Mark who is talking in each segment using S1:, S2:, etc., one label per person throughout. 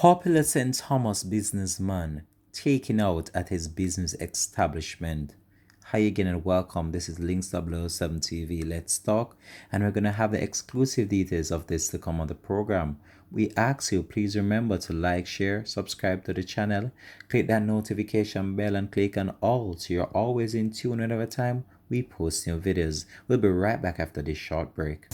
S1: Popular St. Thomas businessman taken out at his business establishment. Hi again and welcome. This is Links 007 TV. Let's talk, and we're gonna have the exclusive details of this to come on the program. We ask you please remember to like, share, subscribe to the channel, click that notification bell, and click on all so you're always in tune whenever time we post new videos. We'll be right back after this short break.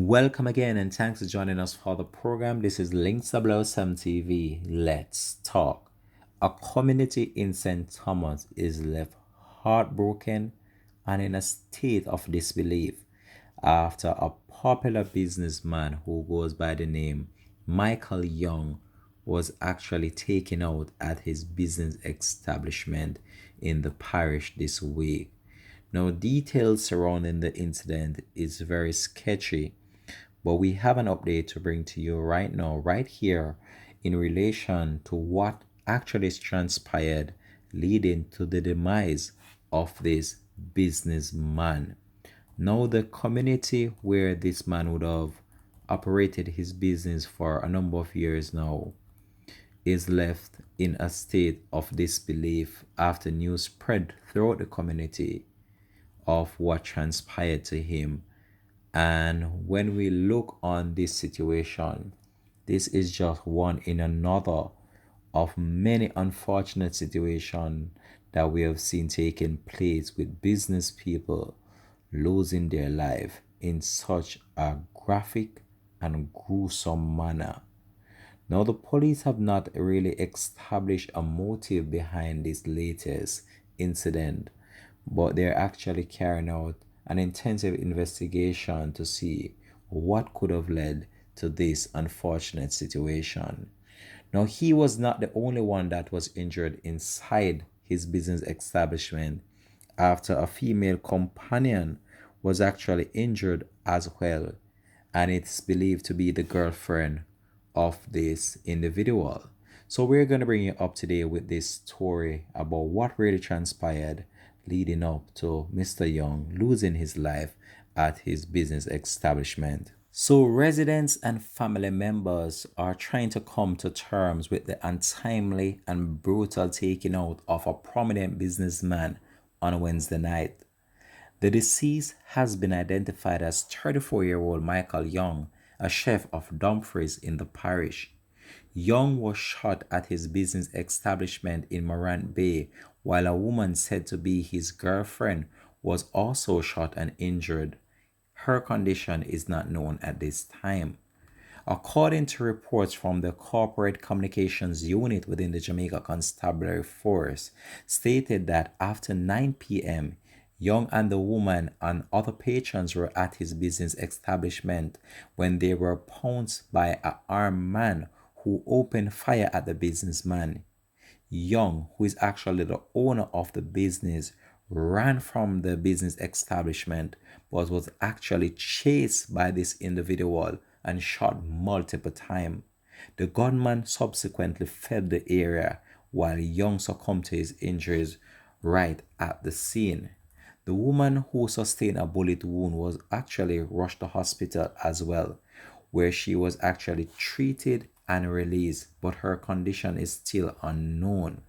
S1: Welcome again and thanks for joining us for the program. This is Links 007 TV. Let's talk. A community in St. Thomas is left heartbroken and in a state of disbelief after a popular businessman who goes by the name Michael Young was actually taken out at his business establishment in the parish this week. Now, details surrounding the incident is very sketchy, but we have an update to bring to you right now, right here, in relation to what actually transpired leading to the demise of this businessman. Now, the community where this man would have operated his business for a number of years now is left in a state of disbelief after news spread throughout the community of what transpired to him. And when we look on this situation, this is just one in another of many unfortunate situations that we have seen taking place with business people losing their life in such a graphic and gruesome manner. Now, the police have not really established a motive behind this latest incident, but they're actually carrying out an intensive investigation to see what could have led to this unfortunate situation. Now, he was not the only one that was injured inside his business establishment, after a female companion was actually injured as well, and it's believed to be the girlfriend of this individual. So we're going to bring you up to date with this story about what really transpired leading up to Mr. Young losing his life at his business establishment. So residents and family members are trying to come to terms with the untimely and brutal taking out of a prominent businessman on Wednesday night. The deceased has been identified as 34-year-old Michael Young, a chef of Dumfries in the parish. Young was shot at his business establishment in Morant Bay, while a woman said to be his girlfriend was also shot and injured. Her condition is not known at this time. According to reports from the Corporate Communications Unit within the Jamaica Constabulary Force, stated that after 9 p.m., Young and the woman and other patrons were at his business establishment when they were pounced by an armed man who opened fire at the businessman. Young, who is actually the owner of the business, ran from the business establishment but was actually chased by this individual and shot multiple times. The gunman subsequently fled the area while Young succumbed to his injuries right at the scene. The woman who sustained a bullet wound was actually rushed to hospital as well, where she was actually treated and released, but her condition is still unknown.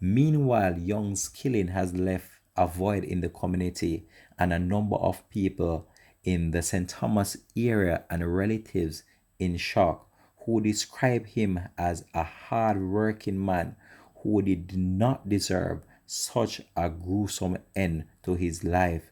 S1: Meanwhile, Young's killing has left a void in the community, and a number of people in the St. Thomas area and relatives in shock, who describe him as a hard-working man who did not deserve such a gruesome end to his life.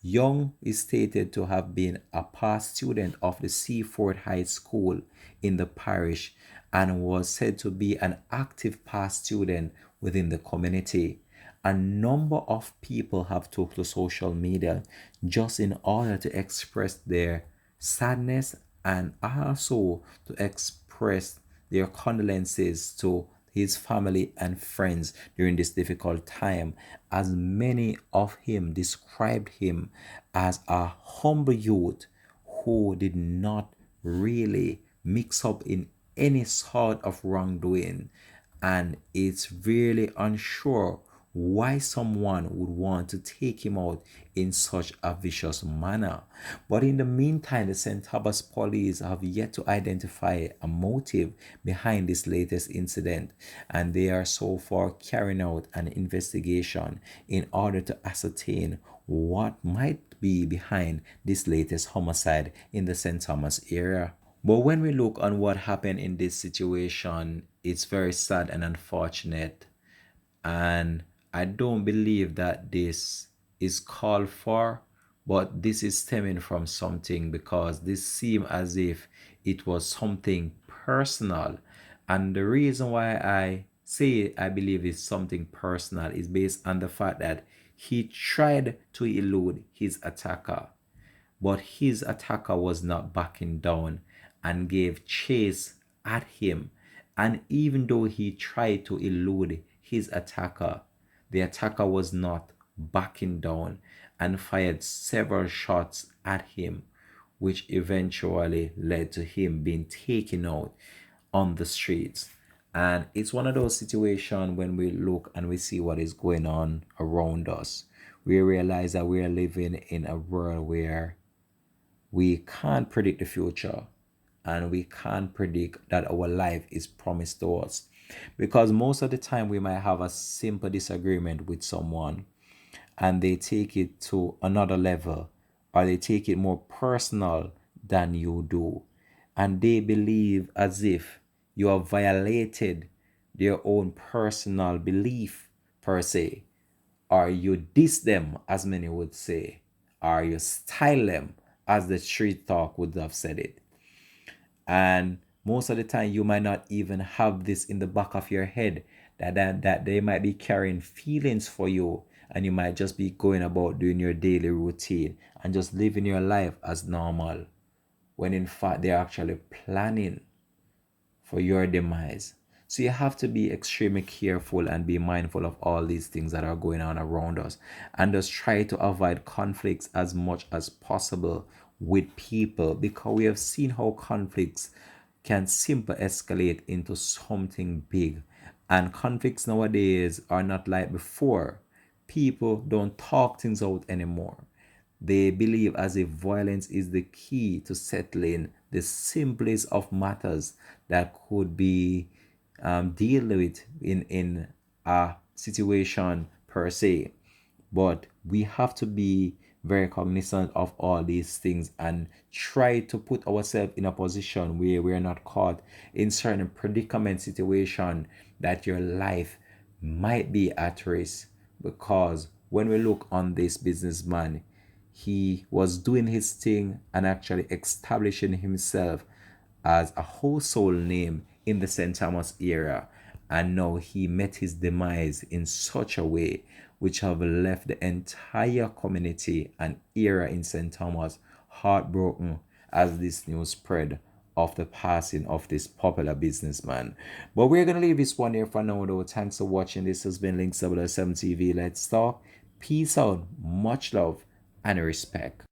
S1: Young is stated to have been a past student of the Seaford High School in the parish and was said to be an active past student within the community. A number of people have took to social media just in order to express their sadness and also to express their condolences to his family and friends during this difficult time, as many of him described him as a humble youth who did not really mixed up in any sort of wrongdoing, and it's really unsure why someone would want to take him out in such a vicious manner. But in the meantime, the St. Thomas police have yet to identify a motive behind this latest incident, and they are so far carrying out an investigation in order to ascertain what might be behind this latest homicide in the St. Thomas area. But when we look on what happened in this situation, it's very sad and unfortunate. And I don't believe that this is called for, but this is stemming from something, because this seemed as if it was something personal. And the reason why I say I believe it's something personal is based on the fact that he tried to elude his attacker, but his attacker was not backing down and gave chase at him. And even though he tried to elude his attacker, the attacker was not backing down and fired several shots at him, which eventually led to him being taken out on the streets. And it's one of those situations when we look and we see what is going on around us, we realize that we are living in a world where we can't predict the future, and we can't predict that our life is promised to us, because most of the time we might have a simple disagreement with someone and they take it to another level, or they take it more personal than you do, and they believe as if you have violated their own personal belief per se, or you diss them, as many would say, or you style them, as the street talk would have said it. And most of the time, you might not even have this in the back of your head, that they might be carrying feelings for you, and you might just be going about doing your daily routine and just living your life as normal, when in fact they're actually planning for your demise. So you have to be extremely careful and be mindful of all these things that are going on around us, and just try to avoid conflicts as much as possible with people, because we have seen how conflicts can simply escalate into something big. And conflicts nowadays are not like before. People don't talk things out anymore. They believe as if violence is the key to settling the simplest of matters that could be dealt with in a situation per se. But we have to be very cognizant of all these things and try to put ourselves in a position where we are not caught in certain predicament situation that your life might be at risk. Because when we look on this businessman, he was doing his thing and actually establishing himself as a household name in the St. Thomas area. And now he met his demise in such a way which have left the entire community and area in St. Thomas heartbroken as this news spread of the passing of this popular businessman. But we're going to leave this one here for now, though. Thanks for watching. This has been Links 007 TV. Let's talk. Peace out. Much love and respect.